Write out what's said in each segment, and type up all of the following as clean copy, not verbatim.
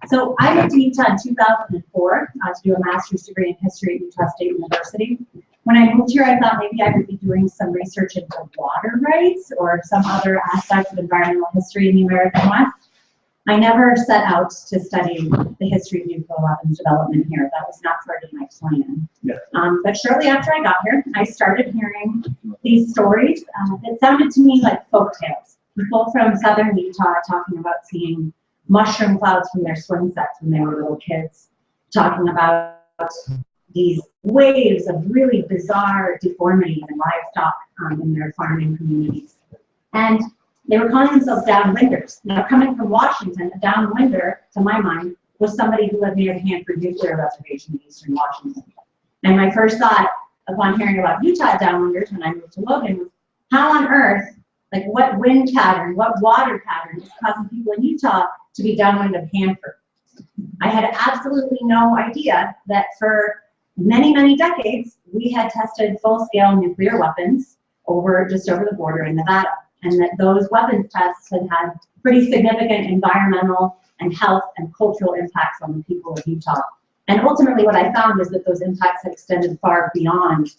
So I moved to Utah in 2004 to do a master's degree in history at Utah State University. When I moved here, I thought maybe I would be doing some research into water rights or some other aspects of environmental history in the American West. I never set out to study the history of nuclear weapons development here. That was not part of my plan. Yeah. But shortly after I got here, I started hearing these stories that sounded to me like folk tales. People from southern Utah talking about seeing mushroom clouds from their swing sets when they were little kids, talking about these waves of really bizarre deformity in livestock in their farming communities. And they were calling themselves downwinders. Now, coming from Washington, a downwinder, to my mind, was somebody who lived near the Hanford Nuclear Reservation in eastern Washington. And my first thought upon hearing about Utah downwinders when I moved to Logan was, how on earth, like what wind pattern, what water pattern is causing people in Utah to be downwind of Hanford? I had absolutely no idea that for many, many decades, we had tested full-scale nuclear weapons just over the border in Nevada, and that those weapons tests had pretty significant environmental and health and cultural impacts on the people of Utah. And ultimately what I found is that those impacts had extended far beyond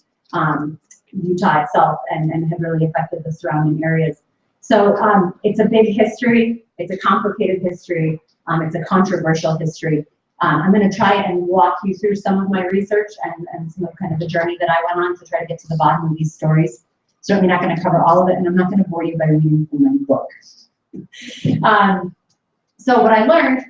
Utah itself and had really affected the surrounding areas. So it's a big history, it's a complicated history, it's a controversial history. I'm going to try and walk you through some of my research and some of kind of the journey that I went on to try to get to the bottom of these stories. Certainly not going to cover all of it, and I'm not going to bore you by reading from my book. So what I learned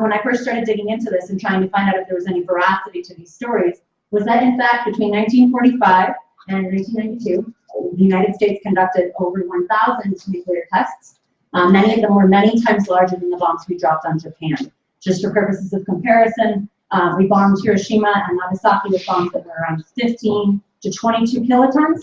when I first started digging into this and trying to find out if there was any veracity to these stories was that, in fact, between 1945 and 1992, the United States conducted over 1,000 nuclear tests. Many of them were many times larger than the bombs we dropped on Japan. Just for purposes of comparison, we bombed Hiroshima and Nagasaki with bombs that were around 15 to 22 kilotons.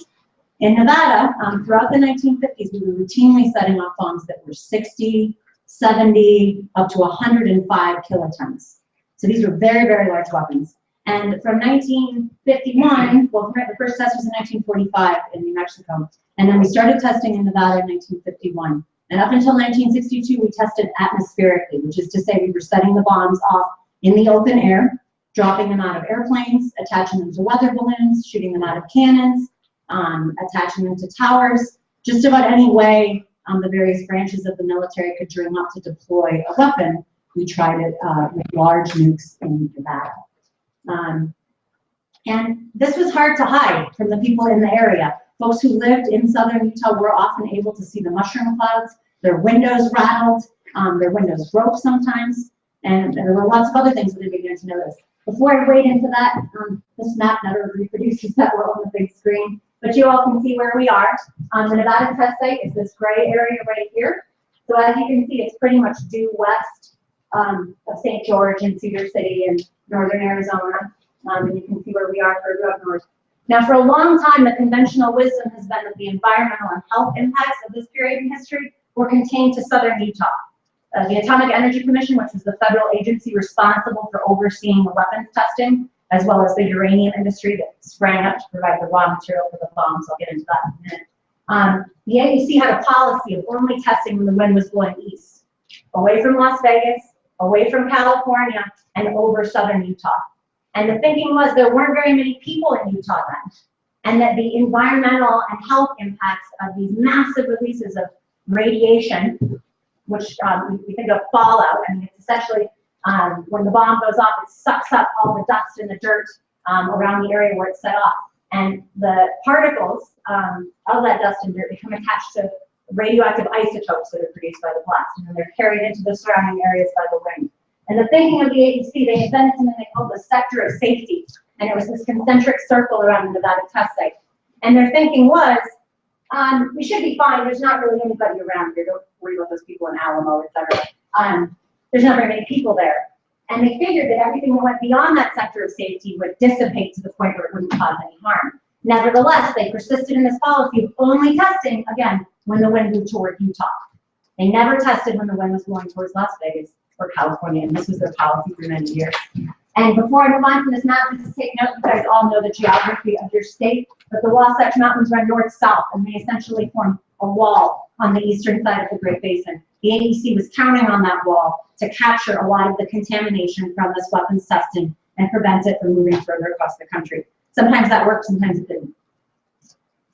In Nevada, throughout the 1950s, we were routinely setting off bombs that were 60, 70, up to 105 kilotons. So these were very, very large weapons. And from 1951, well, the first test was in 1945 in New Mexico, and then we started testing in Nevada in 1951. And up until 1962, we tested atmospherically, which is to say we were setting the bombs off in the open air, dropping them out of airplanes, attaching them to weather balloons, shooting them out of cannons, attaching them to towers, just about any way the various branches of the military could dream up to deploy a weapon. We tried it with large nukes in Nevada. And this was hard to hide from the people in the area. Folks who lived in southern Utah were often able to see the mushroom clouds. Their windows rattled, their windows broke sometimes, and there were lots of other things that they began to notice. Before I wade into that, this map never reproduces that well on the big screen, but you all can see where we are. The Nevada test site is this gray area right here. So as you can see, it's pretty much due west of St. George and Cedar City in northern Arizona. And you can see where we are further up north. Now, for a long time, the conventional wisdom has been that the environmental and health impacts of this period in history were contained to southern Utah. The Atomic Energy Commission, which is the federal agency responsible for overseeing the weapons testing, as well as the uranium industry that sprang up to provide the raw material for the bombs. I'll get into that in a minute. The AEC had a policy of only testing when the wind was blowing east, away from Las Vegas, away from California, and over southern Utah. And the thinking was there weren't very many people in Utah then, and that the environmental and health impacts of these massive releases of radiation, which we think of fallout, I mean, it's essentially when the bomb goes off, it sucks up all the dust and the dirt around the area where it's set off. And the particles of that dust and dirt become attached to radioactive isotopes that are produced by the blast, and then they're carried into the surrounding areas by the wind. And the thinking of the AEC, they invented something they called the sector of safety, and it was this concentric circle around the Nevada test site. And their thinking was, we should be fine, there's not really anybody around here, don't worry about those people in Alamo, etc. There's not very many people there. And they figured that everything that went beyond that sector of safety would dissipate to the point where it wouldn't cause any harm. Nevertheless, they persisted in this policy of only testing, again, when the wind blew toward Utah. They never tested when the wind was blowing towards Las Vegas or California, and this was their policy for many years. And before I move on from this map, just to take note, you guys all know the geography of your state, but the Wasatch Mountains run north-south, and they essentially form a wall on the eastern side of the Great Basin. The AEC was counting on that wall to capture a lot of the contamination from this weapons testing and prevent it from moving further across the country. Sometimes that worked, sometimes it didn't.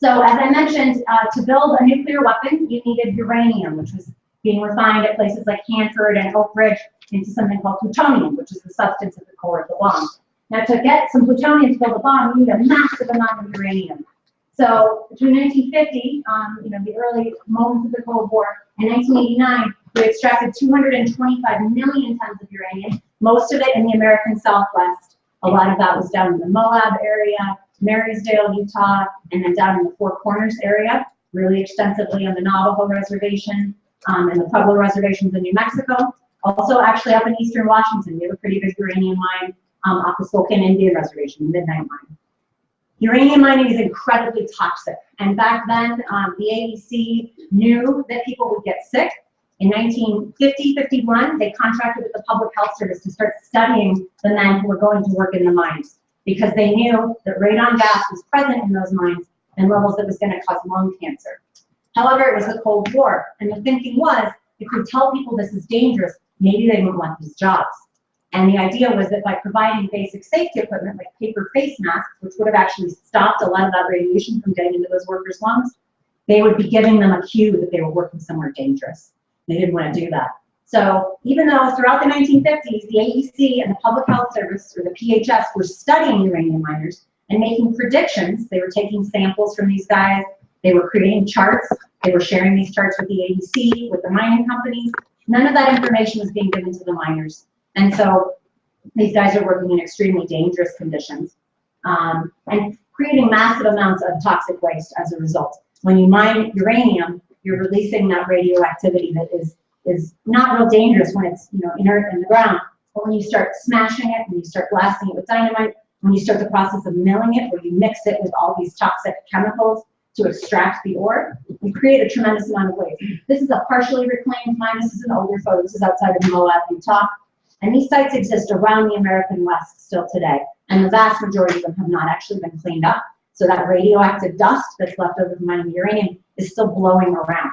So as I mentioned, to build a nuclear weapon, you needed uranium, which was being refined at places like Hanford and Oak Ridge into something called plutonium, which is the substance at the core of the bomb. Now, to get some plutonium to build a bomb, you need a massive amount of uranium. So between 1950, the early moments of the Cold War, and 1989, we extracted 225 million tons of uranium, most of it in the American Southwest. A lot of that was down in the Moab area, Marysdale, Utah, and then down in the Four Corners area, really extensively on the Navajo Reservation, and the Pueblo reservations in New Mexico. Also, actually up in eastern Washington, we have a pretty big uranium mine off the Spokane Indian Reservation, Midnight Mine. Uranium mining is incredibly toxic, and back then, the AEC knew that people would get sick. In 1950-51, they contracted with the Public Health Service to start studying the men who were going to work in the mines, because they knew that radon gas was present in those mines in levels that was going to cause lung cancer. However, it was the Cold War, and the thinking was, if we tell people this is dangerous, maybe they won't want these jobs. And the idea was that by providing basic safety equipment like paper face masks, which would have actually stopped a lot of that radiation from getting into those workers' lungs, they would be giving them a cue that they were working somewhere dangerous. They didn't want to do that. So even though throughout the 1950s, the AEC and the Public Health Service, or the PHS, were studying uranium miners and making predictions, they were taking samples from these guys, they were creating charts, they were sharing these charts with the AEC, with the mining companies. None of that information was being given to the miners. And so these guys are working in extremely dangerous conditions and creating massive amounts of toxic waste as a result. When you mine uranium, you're releasing that radioactivity that is not real dangerous when it's inert in the ground. But when you start smashing it, when you start blasting it with dynamite, when you start the process of milling it, where you mix it with all these toxic chemicals to extract the ore, you create a tremendous amount of waste. This is a partially reclaimed mine. This is an older photo. This is outside of Moab, Utah. And these sites exist around the American West still today. And the vast majority of them have not actually been cleaned up. So that radioactive dust that's left over from mining uranium is still blowing around.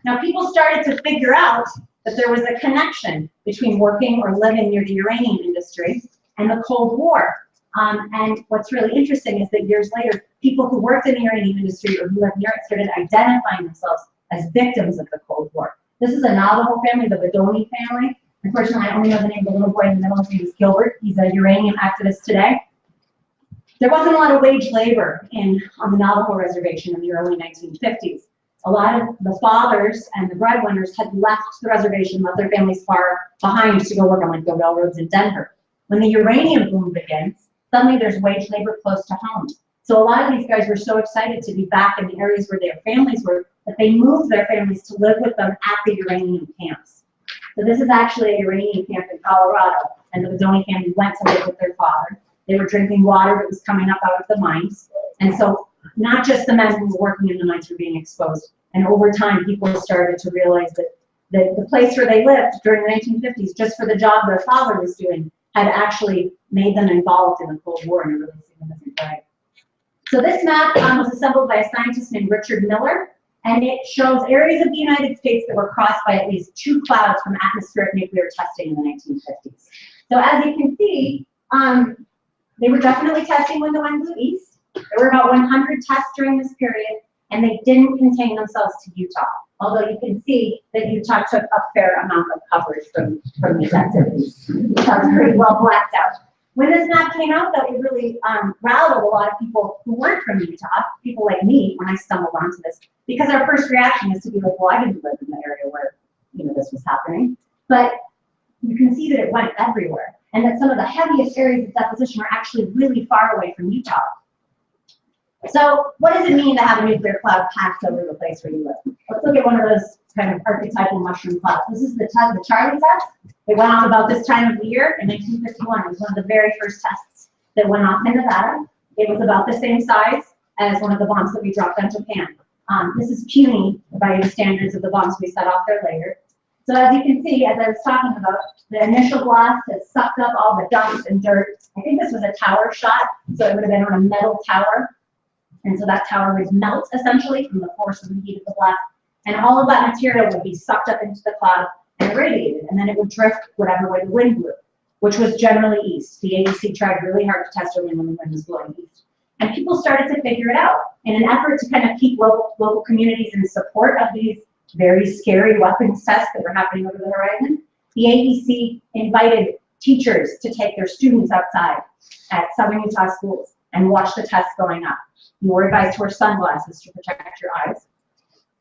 Now, people started to figure out that there was a connection between working or living near the uranium industry and the Cold War. And what's really interesting is that years later, people who worked in the uranium industry or who lived near it started identifying themselves as victims of the Cold War. This is a Navajo family, the Bedoni family. Unfortunately, I only know the name of the little boy in the middle. His name is Gilbert. He's a uranium activist today. There wasn't a lot of wage labor on the Navajo reservation in the early 1950s. A lot of the fathers and the breadwinners had left the reservation, left their families far behind to go work on like the railroads in Denver. When the uranium boom begins, suddenly there's wage labor close to home. So a lot of these guys were so excited to be back in the areas where their families were that they moved their families to live with them at the uranium camps. So this is actually a uranium camp in Colorado, and the Bedoni family went to live with their father. They were drinking water that was coming up out of the mines. And so not just the men who were working in the mines were being exposed. And over time, people started to realize that the place where they lived during the 1950s, just for the job their father was doing, had actually made them involved in the Cold War in a really significant way. So this map was assembled by a scientist named Richard Miller, and it shows areas of the United States that were crossed by at least 2 clouds from atmospheric nuclear testing in the 1950s. So as you can see, they were definitely testing when the wind blew east. There were about 100 tests during this period, and they didn't contain themselves to Utah. Although you can see that Utah took a fair amount of coverage from these activities. Utah was pretty well blacked out. When this map came out, though, it really rattled a lot of people who weren't from Utah, people like me, when I stumbled onto this, because our first reaction is to be like, well, I didn't live in the area where this was happening. But you can see that it went everywhere, and that some of the heaviest areas of deposition are actually really far away from Utah. So what does it mean to have a nuclear cloud packed over the place where you live? Let's look at one of those kind of archetypal mushroom clouds. This is the Charlie test. It went off about this time of the year in 1951. It was one of the very first tests that went off in Nevada. It was about the same size as one of the bombs that we dropped on Japan. This is puny by the standards of the bombs we set off there later. So as you can see, as I was talking about, the initial blast has sucked up all the dust and dirt. I think this was a tower shot, so it would have been on a metal tower. And so that tower would melt, essentially, from the force of the heat of the blast. And all of that material would be sucked up into the cloud, and irradiated, and then it would drift whatever way the wind blew, which was generally east. The AEC tried really hard to test early when the wind was blowing east. And people started to figure it out. In an effort to kind of keep local communities in support of these very scary weapons tests that were happening over the horizon, the AEC invited teachers to take their students outside at Southern Utah schools and watch the tests going up. You were advised to wear sunglasses to protect your eyes,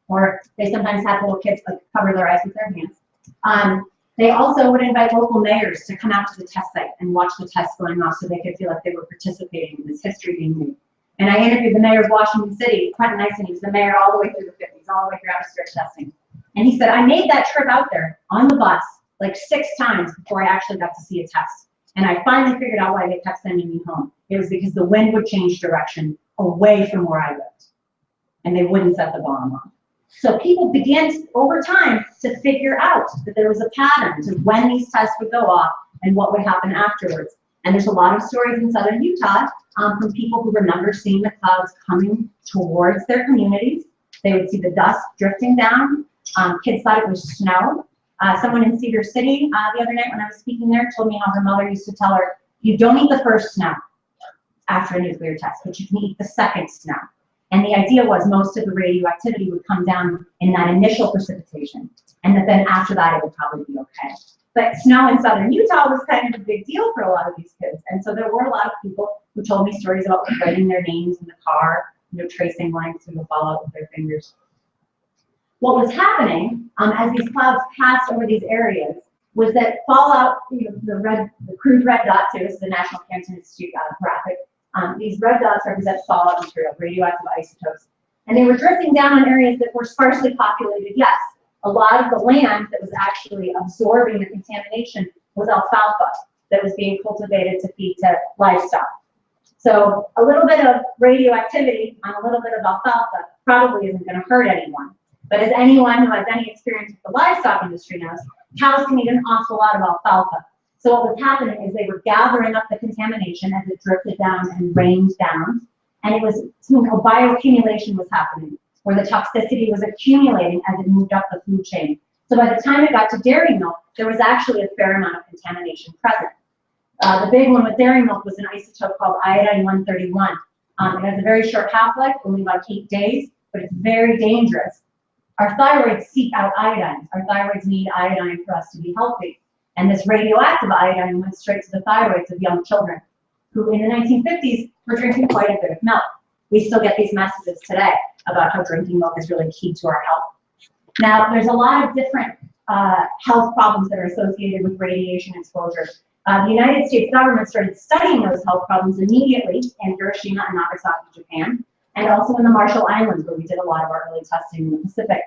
or they sometimes had little kids like cover their eyes with their hands. They also would invite local mayors to come out to the test site and watch the tests going off so they could feel like they were participating in this history being made. And I interviewed the mayor of Washington City, Quentin Nyson. He was the mayor all the way through the 50s, all the way through atmospheric testing. And he said, I made that trip out there on the bus like 6 times before I actually got to see a test. And I finally figured out why they kept sending me home. It was because the wind would change direction away from where I lived, and they wouldn't set the bomb off. So people began over time to figure out that there was a pattern to when these tests would go off and what would happen afterwards. And there's a lot of stories in southern Utah from people who remember seeing the clouds coming towards their communities. They would see the dust drifting down. Kids thought it was snow. Someone in Cedar City the other night when I was speaking there told me how her mother used to tell her, you don't eat the first snow after a nuclear test, but you can eat the second snow. And the idea was most of the radioactivity would come down in that initial precipitation, and that then after that it would probably be okay. But snow in southern Utah was kind of a big deal for a lot of these kids, and so there were a lot of people who told me stories about writing their names in the car, tracing lines through the fallout with their fingers. What was happening as these clouds passed over these areas was that fallout, the crude red dots here, this is the National Cancer Institute graphic. These red dots represent fallout material, radioactive isotopes. And they were drifting down on areas that were sparsely populated, yes. A lot of the land that was actually absorbing the contamination was alfalfa that was being cultivated to feed to livestock. So a little bit of radioactivity on a little bit of alfalfa probably isn't going to hurt anyone. But as anyone who has any experience with the livestock industry knows, cows can eat an awful lot of alfalfa. So what was happening is they were gathering up the contamination as it drifted down and rained down. And it was something called bioaccumulation was happening, where the toxicity was accumulating as it moved up the food chain. So by the time it got to dairy milk, there was actually a fair amount of contamination present. The big one with dairy milk was an isotope called iodine-131. It has a very short half-life, only about 8 days, but it's very dangerous. Our thyroids seek out iodine. Our thyroids need iodine for us to be healthy. And this radioactive iodine went straight to the thyroids of young children, who in the 1950s were drinking quite a bit of milk. We still get these messages today about how drinking milk is really key to our health. Now, there's a lot of different health problems that are associated with radiation exposure. The United States government started studying those health problems immediately in Hiroshima and Nagasaki, Japan, and also in the Marshall Islands, where we did a lot of our early testing in the Pacific.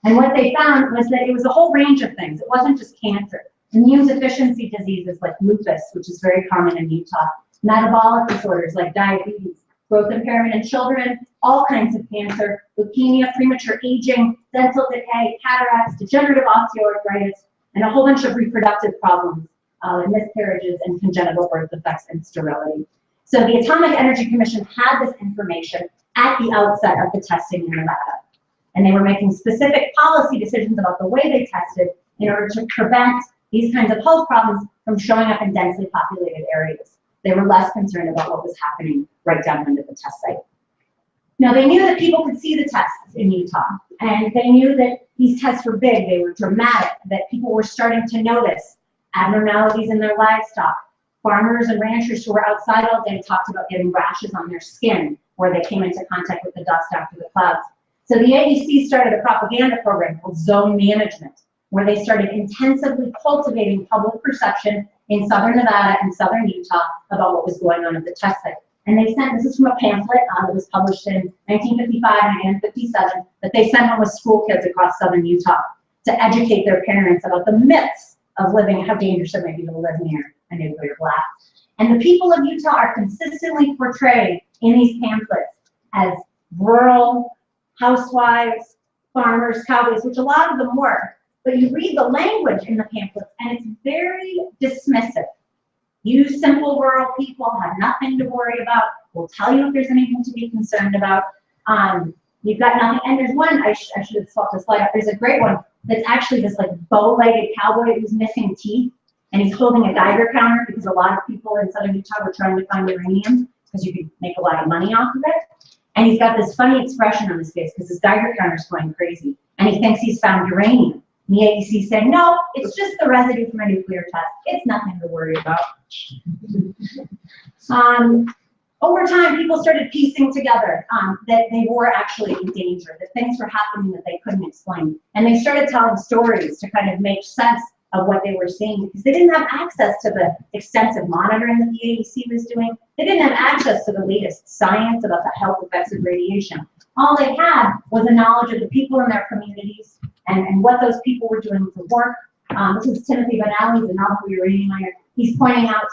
And what they found was that it was a whole range of things. It wasn't just cancer. Immune deficiency diseases like lupus, which is very common in Utah, metabolic disorders like diabetes, growth impairment in children, all kinds of cancer, leukemia, premature aging, dental decay, cataracts, degenerative osteoarthritis, and a whole bunch of reproductive problems, like miscarriages and congenital birth defects and sterility. So the Atomic Energy Commission had this information at the outset of the testing in Nevada. And they were making specific policy decisions about the way they tested in order to prevent these kinds of health problems from showing up in densely populated areas. They were less concerned about what was happening right downwind of the test site. Now, they knew that people could see the tests in Utah, and they knew that these tests were big, they were dramatic, that people were starting to notice abnormalities in their livestock. Farmers and ranchers who were outside all day talked about getting rashes on their skin where they came into contact with the dust after the clouds. So the AEC started a propaganda program called Zone Management, where they started intensively cultivating public perception in southern Nevada and southern Utah about what was going on at the test site. And they sent, this is from a pamphlet that was published in 1955 and 1957, that they sent home with school kids across southern Utah to educate their parents about the myths of living, how dangerous it may be to live near a nuclear blast. And the people of Utah are consistently portrayed in these pamphlets as rural, housewives, farmers, cowboys, which a lot of them were. But you read the language in the pamphlets, and it's very dismissive. You simple rural people have nothing to worry about. We'll tell you if there's anything to be concerned about. You've got nothing. And there's one, I should have swapped the slide up. There's a great one that's actually this like bow-legged cowboy who's missing teeth, and he's holding a Geiger counter because a lot of people in southern Utah were trying to find uranium because you could make a lot of money off of it. And he's got this funny expression on his face because his Geiger counter's going crazy, and he thinks he's found uranium. And the AEC is saying, no, it's just the residue from a nuclear test. It's nothing to worry about. Over time, people started piecing together that they were actually in danger, that things were happening that they couldn't explain. And they started telling stories to kind of make sense of what they were seeing, because they didn't have access to the extensive monitoring that the AEC was doing. They didn't have access to the latest science about the health effects of radiation. All they had was a knowledge of the people in their communities and what those people were doing to work. This is Timothy Benally, the Navajo uranium miner. He's pointing out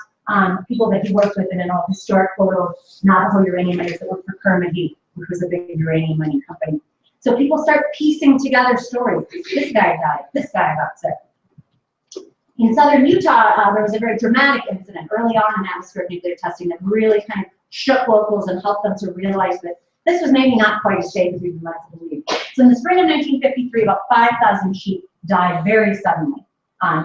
people that he worked with in an old historic photo of Navajo uranium miners that worked for Kerr-McGee, which was a big uranium mining company. So people start piecing together stories. This guy died, this guy got sick. In southern Utah, there was a very dramatic incident early on in atmospheric nuclear testing that really kind of shook locals and helped them to realize that this was maybe not quite as safe as we'd like to believe. So in the spring of 1953, about 5,000 sheep died very suddenly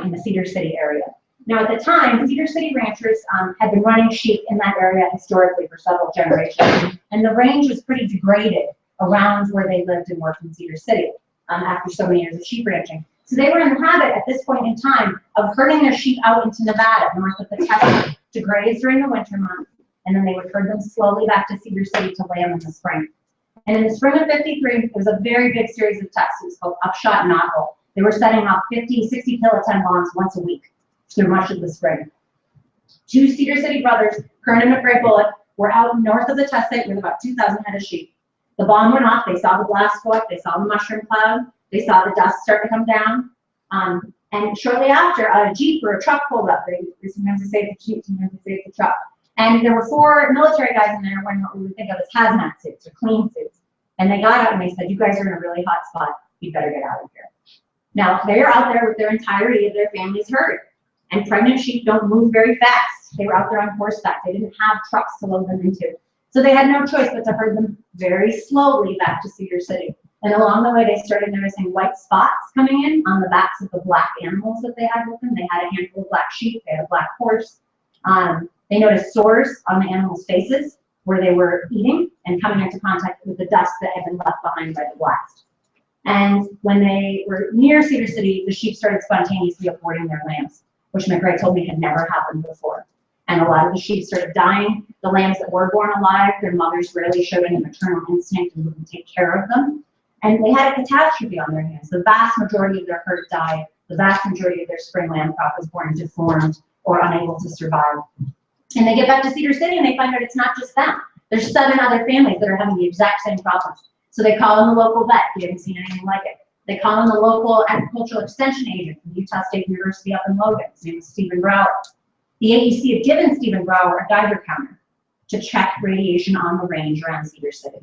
in the Cedar City area. Now at the time, Cedar City ranchers had been running sheep in that area historically for several generations, and the range was pretty degraded around where they lived and worked in Cedar City after so many years of sheep ranching. So they were in the habit at this point in time of herding their sheep out into Nevada, north of the Texas, to graze during the winter months, and then they would herd them slowly back to Cedar City to weigh them in the spring. And in the spring of '53, it was a very big series of tests. It was called Upshot Knot Hole. They were setting off 50, 60 kiloton bombs once a week through much of the spring. Two Cedar City brothers, Kern and McRae Bullock, were out north of the test site with about 2,000 head of sheep. The bomb went off, they saw the blast go up, they saw the mushroom cloud, they saw the dust start to come down, and shortly after, a Jeep or a truck pulled up. Sometimes they say it's a Jeep, sometimes they say it's a truck. And there were 4 military guys in there wearing what we would think of as hazmat suits or clean suits. And they got out and they said, you guys are in a really hot spot, you better get out of here. Now, they're out there with their entirety of their family's herd. And pregnant sheep don't move very fast. They were out there on horseback. They didn't have trucks to load them into. So they had no choice but to herd them very slowly back to Cedar City. And along the way, they started noticing white spots coming in on the backs of the black animals that they had with them. They had a handful of black sheep. They had a black horse. They noticed sores on the animals' faces where they were eating and coming into contact with the dust that had been left behind by the blast. And when they were near Cedar City, the sheep started spontaneously aborting their lambs, which McRae told me had never happened before. And a lot of the sheep started dying. The lambs that were born alive, their mothers rarely showed any maternal instinct and wouldn't take care of them. And they had a catastrophe on their hands. The vast majority of their herd died. The vast majority of their spring lamb crop was born deformed or unable to survive. And they get back to Cedar City and they find out it's not just them. There's 7 other families that are having the exact same problems. So they call in the local vet. We haven't seen anything like it. They call in the local agricultural extension agent from Utah State University up in Logan. His name is Stephen Brower. The AEC had given Stephen Brower a Geiger counter to check radiation on the range around Cedar City.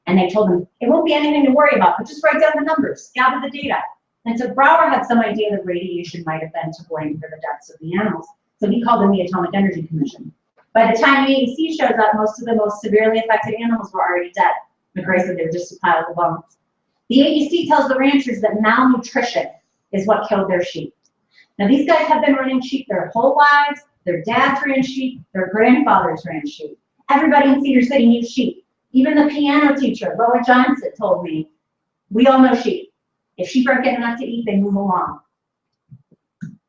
And they told him, it won't be anything to worry about, but just write down the numbers, gather the data. And so Brower had some idea that radiation might have been to blame for the deaths of the animals. So he called in the Atomic Energy Commission. By the time the AEC shows up, most of the most severely affected animals were already dead. McRae said they were just a pile of bones. The AEC tells the ranchers that malnutrition is what killed their sheep. Now these guys have been running sheep their whole lives. Their dads ran sheep, their grandfathers ran sheep. Everybody in Cedar City knew sheep. Even the piano teacher, Lola Johnson, told me, we all know sheep. If sheep aren't getting enough to eat, they move along.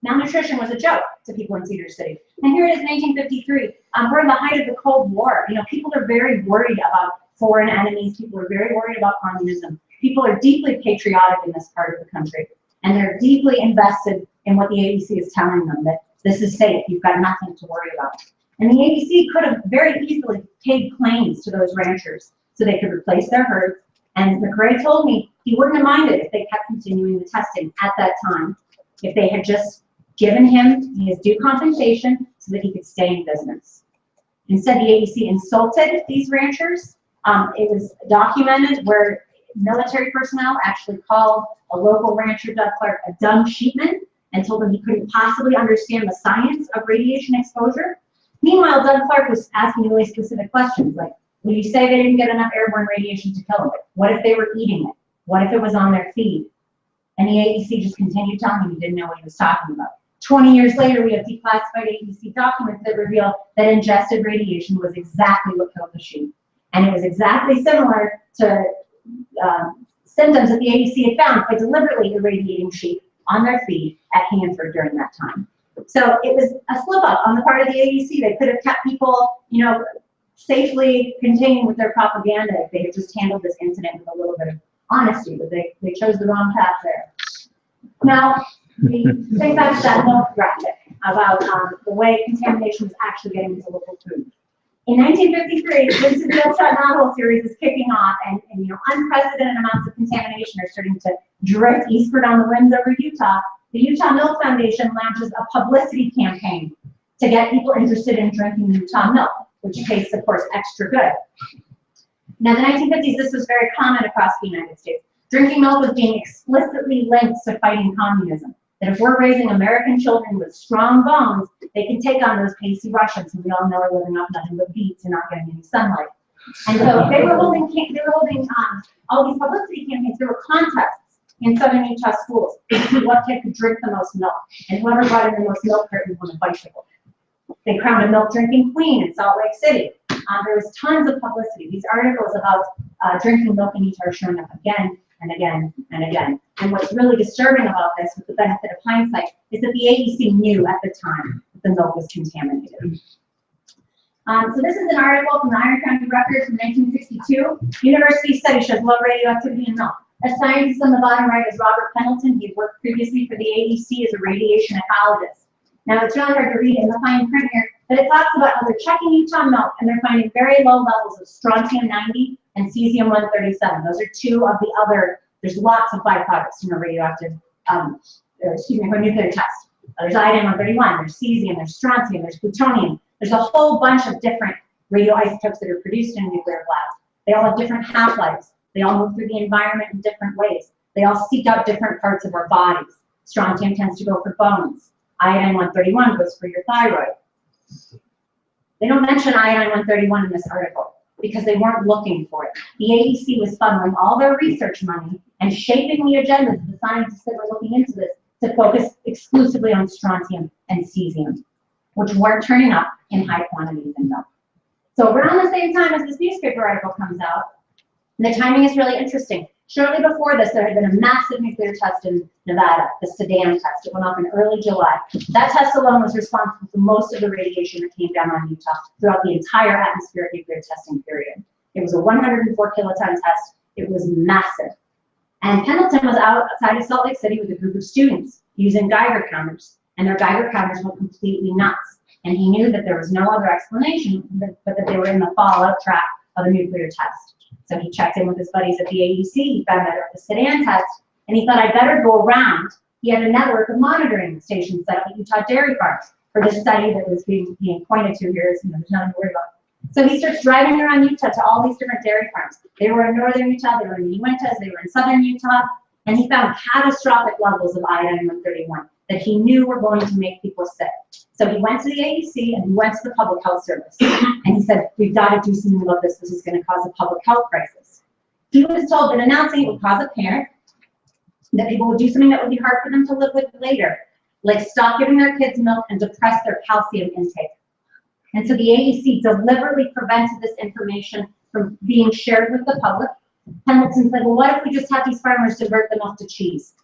Malnutrition was a joke to people in Cedar City. And here it is in 1853. We're in the height of the Cold War. You know, people are very worried about foreign enemies. People are very worried about communism. People are deeply patriotic in this part of the country. And they're deeply invested in what the AEC is telling them, that this is safe, you've got nothing to worry about. And the AEC could have very easily paid claims to those ranchers so they could replace their herds. And McRae told me he wouldn't have minded if they kept continuing the testing at that time, if they had just given him his due compensation so that he could stay in business. Instead, the AEC insulted these ranchers. It was documented where military personnel actually called a local rancher, Doug Clark, a dumb sheepman, and told him he couldn't possibly understand the science of radiation exposure. Meanwhile, Doug Clark was asking really specific questions, like, will you say they didn't get enough airborne radiation to kill them? What if they were eating it? What if it was on their feed? And the AEC just continued telling him he didn't know what he was talking about. 20 years later, we have declassified AEC documents that reveal that ingested radiation was exactly what killed the sheep. And it was exactly similar to symptoms that the AEC had found by deliberately irradiating sheep on their feed at Hanford during that time. So it was a slip up on the part of the AEC. They could have kept people, you know, safely contained with their propaganda if they had just handled this incident with a little bit of honesty, but they chose the wrong path there. Now, the thing about that milk graphic about the way contamination is actually getting into local food. In 1953, Vincent Beale's Novel series is kicking off, and you know, unprecedented amounts of contamination are starting to drift eastward on the winds over Utah. The Utah Milk Foundation launches a publicity campaign to get people interested in drinking Utah milk, which tastes, of course, extra good. Now, in the 1950s, this was very common across the United States. Drinking milk was being explicitly linked to fighting communism. That if we're raising American children with strong bones, they can take on those pasty Russians who we all know are living off nothing but beets and not getting any sunlight. And so they were holding all these publicity campaigns. There were contests in southern Utah schools to see what kid could drink the most milk, and whoever brought in the most milk cartons won a bicycle. They crowned a milk drinking queen in Salt Lake City. There was tons of publicity. These articles about drinking milk in Utah are showing up again and again and again. And what's really disturbing about this, with the benefit of hindsight, is that the AEC knew at the time that the milk was contaminated. So this is an article from the Iron County Records from 1962. University study shows low radioactivity in milk. A scientist on the bottom right is Robert Pendleton. He had worked previously for the AEC as a radiation ecologist. Now, it's really hard to read in the fine print here, but it talks about how they're checking Utah milk and they're finding very low levels of strontium-90 and cesium-137. Those are two of the other, there's lots of byproducts from a radioactive, from a nuclear test. There's iodine-131, there's cesium, there's strontium, there's plutonium. There's a whole bunch of different radioisotopes that are produced in nuclear blast. They all have different half-lives. They all move through the environment in different ways. They all seek out different parts of our bodies. Strontium tends to go for bones. Iodine-131 goes for your thyroid. They don't mention iodine-131 in this article because they weren't looking for it. The AEC was funneling all their research money and shaping the agendas of the scientists that were looking into this to focus exclusively on strontium and cesium, which weren't turning up in high quantities in milk. So around the same time as this newspaper article comes out, and the timing is really interesting. Shortly before this, there had been a massive nuclear test in Nevada, the Sedan test. It went off in early July. That test alone was responsible for most of the radiation that came down on Utah throughout the entire atmospheric nuclear testing period. It was a 104 kiloton test. It was massive. And Pendleton was outside of Salt Lake City with a group of students using Geiger counters, and their Geiger counters went completely nuts. And he knew that there was no other explanation but that they were in the fallout track of a nuclear test. So he checked in with his buddies at the AEC, he found out about the Sedan test, and he thought, I'd better go around. He had a network of monitoring stations set up at Utah dairy farms for this study that was being pointed to here. So, there's nothing to worry about. So he starts driving around Utah to all these different dairy farms. They were in northern Utah, they were in Uintas, they were in southern Utah, and he found catastrophic levels of iodine-131 that he knew were going to make people sick. So he went to the AEC and he went to the Public Health Service. And he said, we've got to do something about this. This is going to cause a public health crisis. He was told that announcing it would cause a panic, that people would do something that would be hard for them to live with later, like stop giving their kids milk and depress their calcium intake. And so the AEC deliberately prevented this information from being shared with the public. Pendleton said, well, what if we just have these farmers divert the milk to cheese?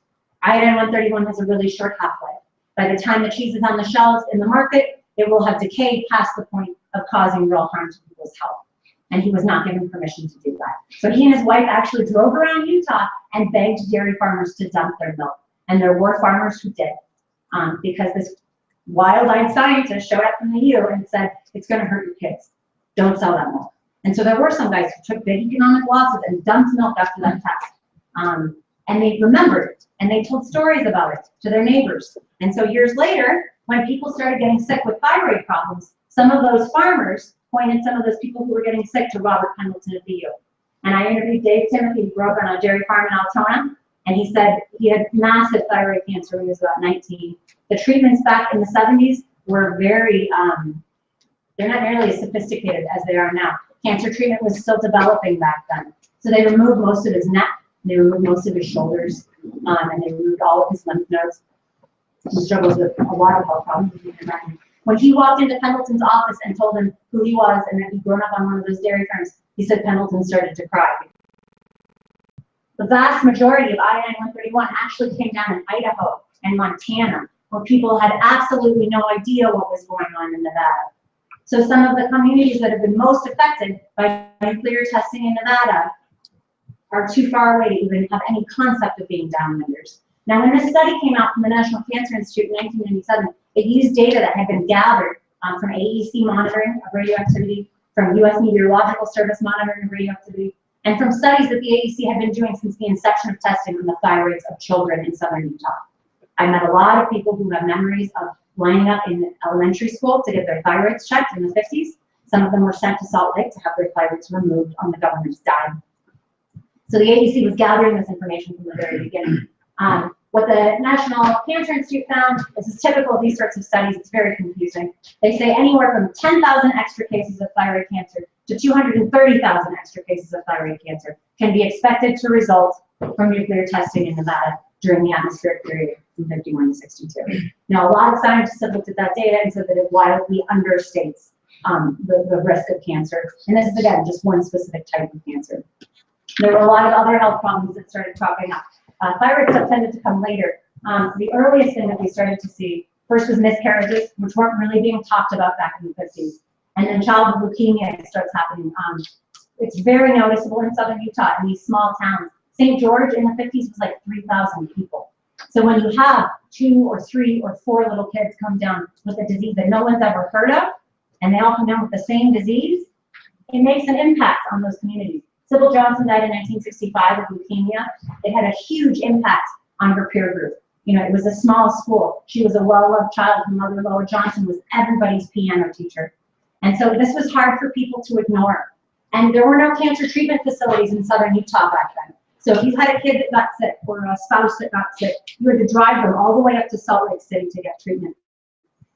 Iodine-131 has a really short half-life. By the time the cheese is on the shelves in the market, it will have decayed past the point of causing real harm to people's health. And he was not given permission to do that. So he and his wife actually drove around Utah and begged dairy farmers to dump their milk. And there were farmers who did, because this wild-eyed scientist showed up from the U and said, it's going to hurt your kids. Don't sell that milk. And so there were some guys who took big economic losses and dumped milk after that test. And they remembered it, and they told stories about it to their neighbors. And so years later, when people started getting sick with thyroid problems, some of those farmers pointed some of those people who were getting sick to Robert Pendleton at the U. And I interviewed Dave Timothy, who grew up on a dairy farm in Altona, and he said he had massive thyroid cancer when he was about 19. The treatments back in the 70s were very, they're not nearly as sophisticated as they are now. Cancer treatment was still developing back then. So they removed most of his neck. They removed most of his shoulders. and they removed all of his lymph nodes. He struggles with a lot of health problems. When he walked into Pendleton's office and told him who he was and that he'd grown up on one of those dairy farms, he said Pendleton started to cry. The vast majority of I-9131 actually came down in Idaho and Montana, where people had absolutely no idea what was going on in Nevada. So some of the communities that have been most affected by nuclear testing in Nevada are too far away to even have any concept of being downwinders. Now, when this study came out from the National Cancer Institute in 1997, it used data that had been gathered from AEC monitoring of radioactivity, from U.S. Meteorological Service monitoring of radioactivity, and from studies that the AEC had been doing since the inception of testing on the thyroids of children in southern Utah. I met a lot of people who have memories of lining up in elementary school to get their thyroids checked in the 50s. Some of them were sent to Salt Lake to have their thyroids removed on the government's dime. So the AEC was gathering this information from the very beginning. What the National Cancer Institute found, this is typical of these sorts of studies, it's very confusing. They say anywhere from 10,000 extra cases of thyroid cancer to 230,000 extra cases of thyroid cancer can be expected to result from nuclear testing in Nevada during the atmospheric period from 51 to 62. Now, a lot of scientists have looked at that data and said that it wildly understates the risk of cancer. And this is, again, just one specific type of cancer. There were a lot of other health problems that started cropping up. Thyroid stuff tended to come later. The earliest thing that we started to see first was miscarriages, which weren't really being talked about back in the 50s. And then childhood leukemia starts happening. It's very noticeable in southern Utah in these small towns. St. George in the 50s was like 3,000 people. So when you have 2 or 3 or 4 little kids come down with a disease that no one's ever heard of, and they all come down with the same disease, it makes an impact on those communities. Sybil Johnson died in 1965 of leukemia. It had a huge impact on her peer group. You know, it was a small school. She was a well-loved child. Her mother, Lois Johnson, was everybody's piano teacher. And so this was hard for people to ignore. And there were no cancer treatment facilities in southern Utah back then. So if you had a kid that got sick or a spouse that got sick, you had to drive them all the way up to Salt Lake City to get treatment.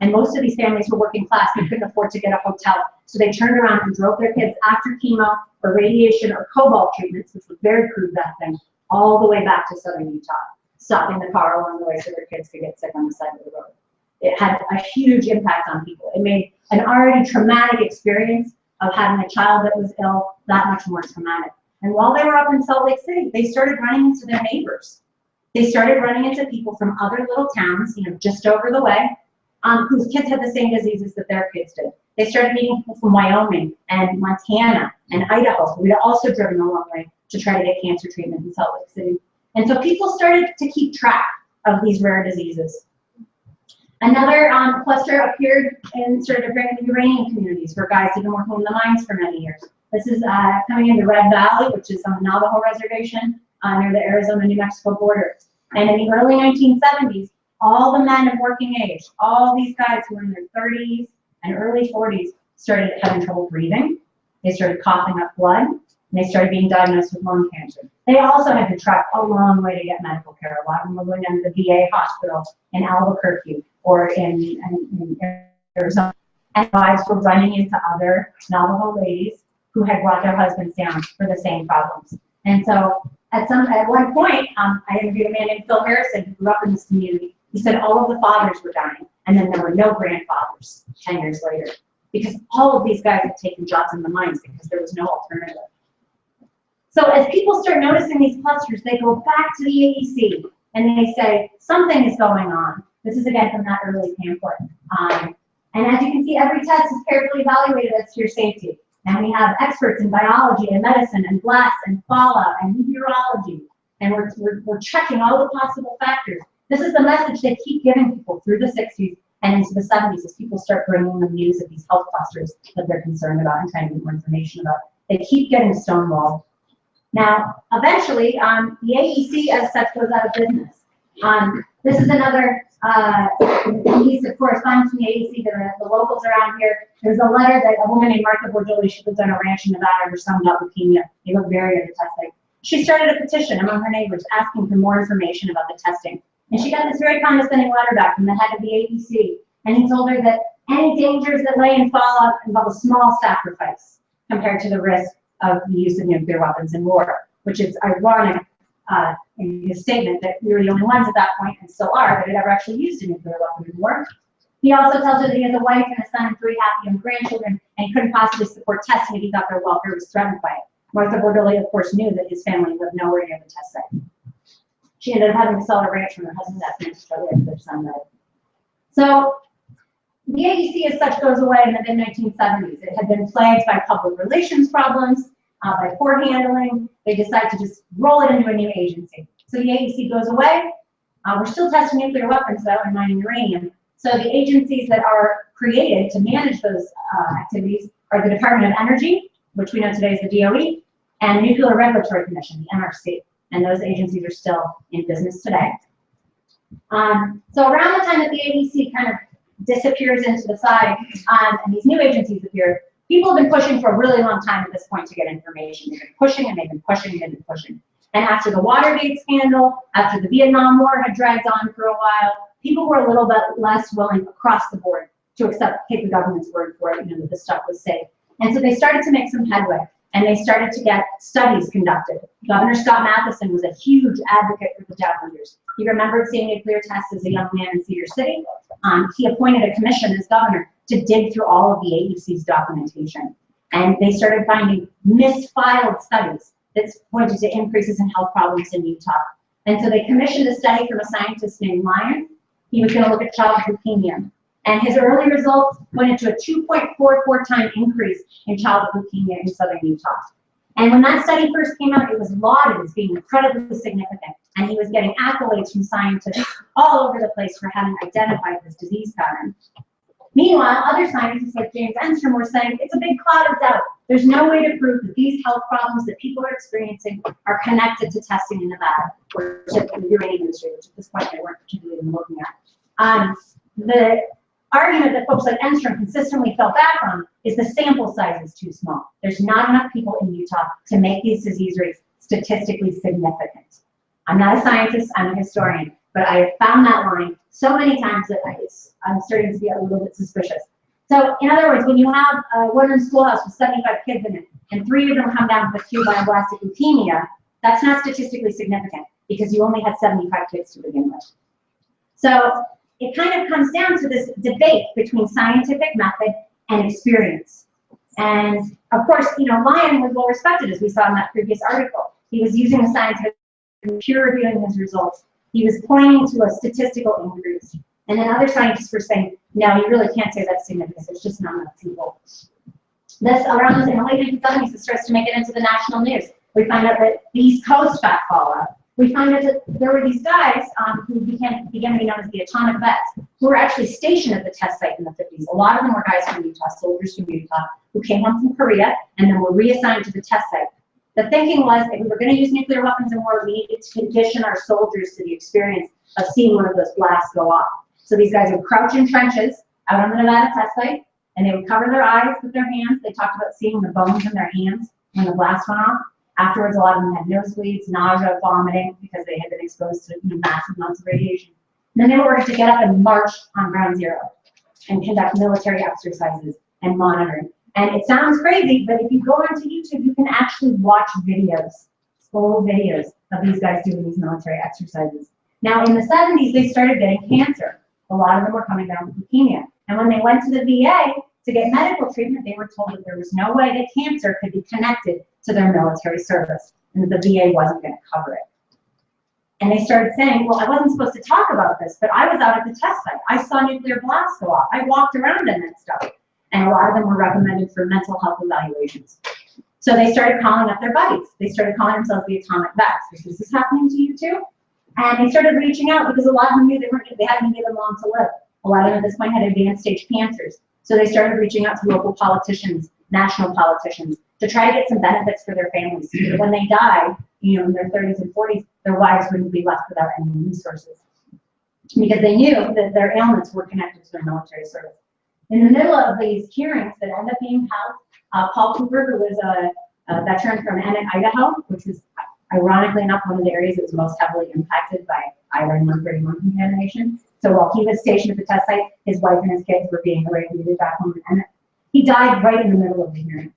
And most of these families were working class. They couldn't afford to get a hotel. So they turned around and drove their kids after chemo or radiation or cobalt treatments, which was very crude back then, all the way back to southern Utah, stopping the car along the way so their kids could get sick on the side of the road. It had a huge impact on people. It made an already traumatic experience of having a child that was ill that much more traumatic. And while they were up in Salt Lake City, they started running into their neighbors. They started running into people from other little towns, you know, just over the way, whose kids had the same diseases that their kids did. They started meeting people from Wyoming and Montana and Idaho, who had also driven a long way to try to get cancer treatment in Salt Lake City. And so people started to keep track of these rare diseases. Another cluster appeared and started appearing in the uranium communities where guys had been working in the mines for many years. This is coming into Red Valley, which is on the Navajo Reservation near the Arizona-New Mexico border. And in the early 1970s, all the men of working age, all these guys who were in their 30s and early 40s started having trouble breathing. They started coughing up blood, and they started being diagnosed with lung cancer. They also had to trek a long way to get medical care. A lot of them were going down to the VA hospital in Albuquerque or in Arizona. And wives were running into other Navajo ladies who had brought their husbands down for the same problems. And so at one point, I interviewed a man named Phil Harrison who grew up in this community. He said all of the fathers were dying, and then there were no grandfathers 10 years later, because all of these guys had taken jobs in the mines because there was no alternative. So as people start noticing these clusters, they go back to the AEC, and they say, something is going on. This is, again, from that early pamphlet. And as you can see, every test is carefully evaluated as to your safety. And we have experts in biology and medicine and blasts and fallout and meteorology. And we're checking all the possible factors. This is the message they keep giving people through the 60s and into the 70s as people start bringing them news of these health clusters that they're concerned about and trying to get more information about. They keep getting stonewalled. Now, eventually, the AEC as such goes out of business. This is another piece of correspondence from the AEC to the locals around here. There's a letter that a woman named Martha Bordoli, she lives on a ranch in Nevada, her son got leukemia. They look very undertesting. She started a petition among her neighbors asking for more information about the testing. And she got this very condescending letter back from the head of the AEC. And he told her that any dangers that lay in fallout involve a small sacrifice compared to the risk of the use of nuclear weapons in war, which is ironic in his statement that we were the only ones at that point, and still are, that had ever actually used a nuclear weapon in war. He also tells her that he has a wife and a son and 3 happy young grandchildren, and he couldn't possibly support testing if he thought their welfare was threatened by it. Martha Bordelli, of course, knew that his family lived nowhere near the test site. She ended up having to sell her ranch when her husband got cancer after their son died. So the AEC as such goes away in the mid-1970s. It had been plagued by public relations problems, by poor handling. They decided to just roll it into a new agency. So the AEC goes away. We're still testing nuclear weapons without mining uranium. So the agencies that are created to manage those activities are the Department of Energy, which we know today is the DOE, and the Nuclear Regulatory Commission, the NRC. And those agencies are still in business today. So around the time that the AEC kind of disappears into the side and these new agencies appear, people have been pushing for a really long time at this point to get information. They've been pushing and they've been pushing and they've been pushing. And after the Watergate scandal, after the Vietnam War had dragged on for a while, people were a little bit less willing across the board to take the government's word for it, that this stuff was safe. And so they started to make some headway, and they started to get studies conducted. Governor Scott Matheson was a huge advocate for the Downwinders. He remembered seeing nuclear tests as a young man in Cedar City. He appointed a commission as governor to dig through all of the AEC's documentation. And they started finding misfiled studies that pointed to increases in health problems in Utah. And so they commissioned a study from a scientist named Lyon. He was going to look at childhood leukemia. And his early results pointed to a 2.44 time increase in childhood leukemia in southern Utah. And when that study first came out, it was lauded as being incredibly significant. And he was getting accolades from scientists all over the place for having identified this disease pattern. Meanwhile, other scientists like James Enstrom were saying it's a big cloud of doubt. There's no way to prove that these health problems that people are experiencing are connected to testing in Nevada or to the uranium industry, which at this point they weren't particularly even looking at. The argument that folks like Enstrom consistently fell back on is the sample size is too small. There's not enough people in Utah to make these disease rates statistically significant. I'm not a scientist, I'm a historian, but I have found that line so many times that I'm starting to be a little bit suspicious. So in other words, when you have a one-room schoolhouse with 75 kids in it, and 3 of them come down with acute lymphoblastic leukemia, that's not statistically significant because you only had 75 kids to begin with. So it kind of comes down to this debate between scientific method and experience. And of course, Lyon was well respected, as we saw in that previous article. He was using the scientific, peer reviewing his results. He was pointing to a statistical increase. And then other scientists were saying, no, you really can't say that's significant. There's just not enough people. This, around in the late 1970s, it starts to make it into the national news. We find out that the East Coast got fallout. We find out that there were these guys who began to be known as the atomic vets, who were actually stationed at the test site in the 50s. A lot of them were guys from Utah, soldiers from Utah, who came home from Korea and then were reassigned to the test site. The thinking was if we were going to use nuclear weapons in war, we needed to condition our soldiers to the experience of seeing one of those blasts go off. So these guys would crouch in trenches out on the Nevada test site, and they would cover their eyes with their hands. They talked about seeing the bones in their hands when the blast went off. Afterwards, a lot of them had nosebleeds, nausea, vomiting, because they had been exposed to massive amounts of radiation. And then they were ordered to get up and march on ground zero and conduct military exercises and monitoring. And it sounds crazy, but if you go onto YouTube, you can actually watch videos, full videos of these guys doing these military exercises. Now, in the 70s, they started getting cancer. A lot of them were coming down with leukemia. And when they went to the VA to get medical treatment, they were told that there was no way that cancer could be connected to their military service, and that the VA wasn't going to cover it. And they started saying, well, I wasn't supposed to talk about this, but I was out at the test site. I saw nuclear blasts go off. I walked around in that stuff. And a lot of them were recommended for mental health evaluations. So they started calling up their buddies. They started calling themselves the atomic vets. Is this happening to you too? And they started reaching out because a lot of them knew they hadn't given long to live. A lot of them at this point had advanced stage cancers. So they started reaching out to local politicians, national politicians, to try to get some benefits for their families. So that when they died, in their 30s and 40s, their wives wouldn't be left without any resources. Because they knew that their ailments were connected to their military service. In the middle of these hearings that ended up being held, Paul Cooper, who was a veteran from Emmett, Idaho, which was ironically enough one of the areas that was most heavily impacted by iodine-131 contamination. So while he was stationed at the test site, his wife and his kids were being irradiated back home in Emmett. He died right in the middle of the hearing.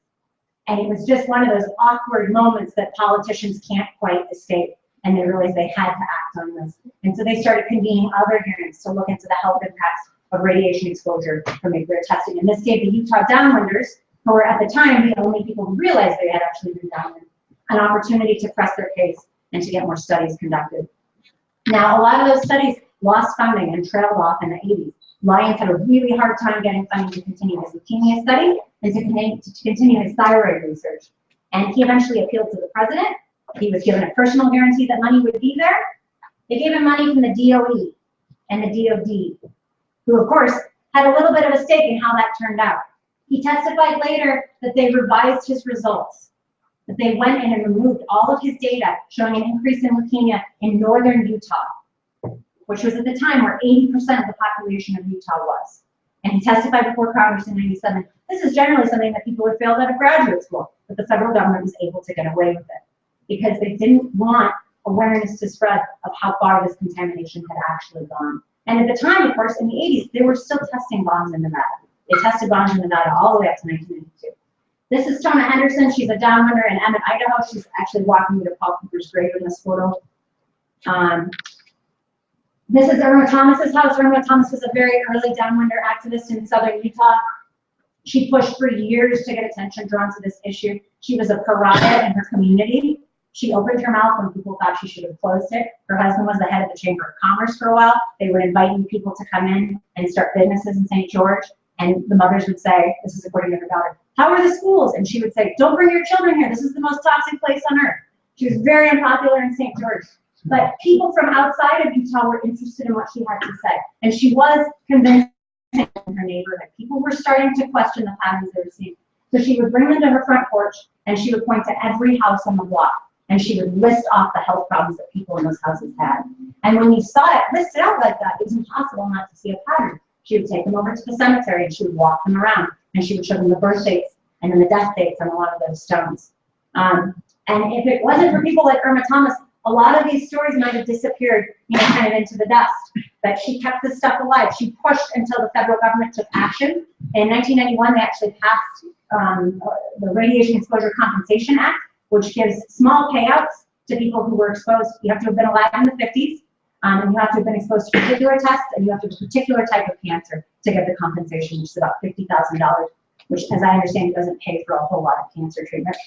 And it was just one of those awkward moments that politicians can't quite escape. and they realized they had to act on this. And so they started convening other hearings to look into the health impacts of radiation exposure from nuclear testing. And this gave the Utah Downwinders, who were at the time the only people who realized they had actually been downwind, an opportunity to press their case and to get more studies conducted. Now, a lot of those studies lost funding and trailed off in the 80s. Lyons had a really hard time getting funding to continue his leukemia study and to continue his thyroid research. And he eventually appealed to the president. He was given a personal guarantee that money would be there. They gave him money from the DOE and the DOD, who of course had a little bit of a stake in how that turned out. He testified later that they revised his results, that they went in and removed all of his data showing an increase in leukemia in northern Utah, which was at the time where 80% of the population of Utah was. And he testified before Congress in '97. This is generally something that people would fail out of graduate school, but the federal government was able to get away with it because they didn't want awareness to spread of how far this contamination had actually gone. And at the time, of course, in the 80s, they were still testing bombs in Nevada. They tested bombs in Nevada all the way up to 1992. This is Tona Henderson. She's a downwinder in Emmett, Idaho. She's actually walking me to Paul Cooper's grave in this photo. This is Irma Thomas's house. Irma Thomas was a very early downwinder activist in southern Utah. She pushed for years to get attention drawn to this issue. She was a pariah in her community. She opened her mouth when people thought she should have closed it. Her husband was the head of the Chamber of Commerce for a while. They would invite new people to come in and start businesses in St. George. And the mothers would say, this is according to her daughter, how are the schools? And she would say, don't bring your children here. This is the most toxic place on earth. She was very unpopular in St. George. But people from outside of Utah were interested in what she had to say. And she was convincing in her neighborhood. People were starting to question the patterns they were seeing. So she would bring them to her front porch and she would point to every house on the block. And she would list off the health problems that people in those houses had. And when you saw it listed out like that, it was impossible not to see a pattern. She would take them over to the cemetery and she would walk them around and she would show them the birth dates and then the death dates on a lot of those stones. And if it wasn't for people like Irma Thomas, a lot of these stories might have disappeared, kind of into the dust. But she kept this stuff alive. She pushed until the federal government took action. In 1991, they actually passed the Radiation Exposure Compensation Act, which gives small payouts to people who were exposed. You have to have been alive in the 50s, and you have to have been exposed to particular tests, and you have to have a particular type of cancer to get the compensation, which is about $50,000, which, as I understand, doesn't pay for a whole lot of cancer treatment.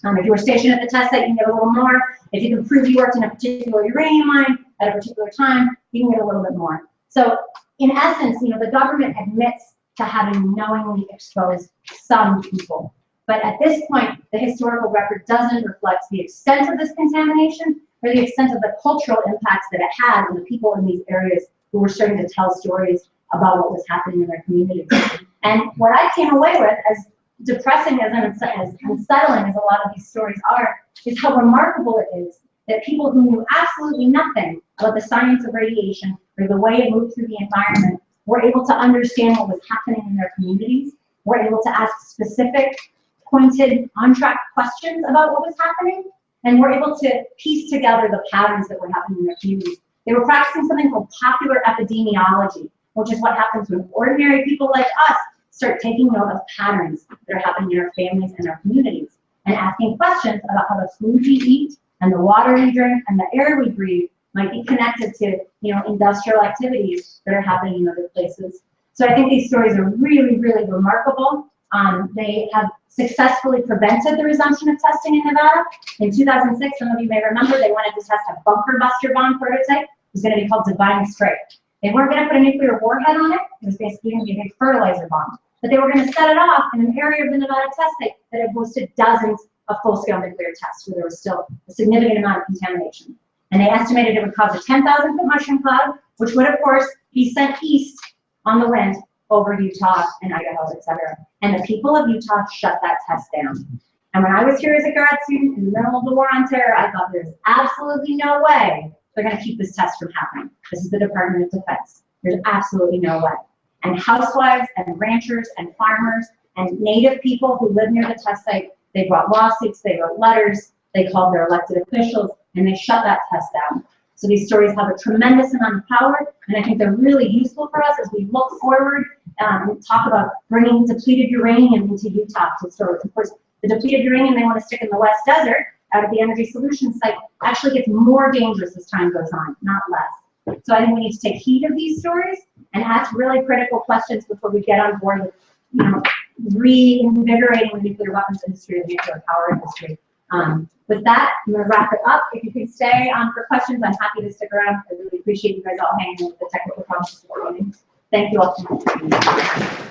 If you were stationed at the test site, you can get a little more. If you can prove you worked in a particular uranium mine at a particular time, you can get a little bit more. So, in essence, the government admits to having knowingly exposed some people. But at this point, the historical record doesn't reflect the extent of this contamination or the extent of the cultural impacts that it had on the people in these areas who were starting to tell stories about what was happening in their communities. And what I came away with, as depressing as unsettling as a lot of these stories are, is how remarkable it is that people who knew absolutely nothing about the science of radiation or the way it moved through the environment were able to understand what was happening in their communities, were able to ask specific, pointed, on-track questions about what was happening, and were able to piece together the patterns that were happening in their communities. They were practicing something called popular epidemiology, which is what happens when ordinary people like us start taking note of patterns that are happening in our families and our communities, and asking questions about how the food we eat and the water we drink and the air we breathe might be connected to, industrial activities that are happening in other places. So I think these stories are really, really remarkable. They have successfully prevented the resumption of testing in Nevada. In 2006, some of you may remember, they wanted to test a bunker buster bomb prototype. It was going to be called Divine Strike. They weren't going to put a nuclear warhead on it. It was basically going to be a big fertilizer bomb. But they were going to set it off in an area of the Nevada test site that had hosted dozens of full-scale nuclear tests where there was still a significant amount of contamination. And they estimated it would cause a 10,000-foot mushroom cloud, which would, of course, be sent east on the wind over Utah and Idaho, etc. And the people of Utah shut that test down. And when I was here as a grad student in the middle of the war on terror, I thought there's absolutely no way they're going to keep this test from happening. This is the Department of Defense. There's absolutely no way. And housewives and ranchers and farmers and native people who live near the test site, they brought lawsuits, they wrote letters, they called their elected officials, and they shut that test down. So these stories have a tremendous amount of power, and I think they're really useful for us as we look forward and talk about bringing depleted uranium into Utah to store. Of course, the depleted uranium they want to stick in the West Desert, out of the energy solutions site actually gets more dangerous as time goes on, not less. So I think we need to take heed of these stories and ask really critical questions before we get on board with, reinvigorating the nuclear weapons industry, the nuclear power industry. With that, I'm going to wrap it up. If you can stay on for questions, I'm happy to stick around. I really appreciate you guys all hanging with the technical problems this morning. Thank you all so much.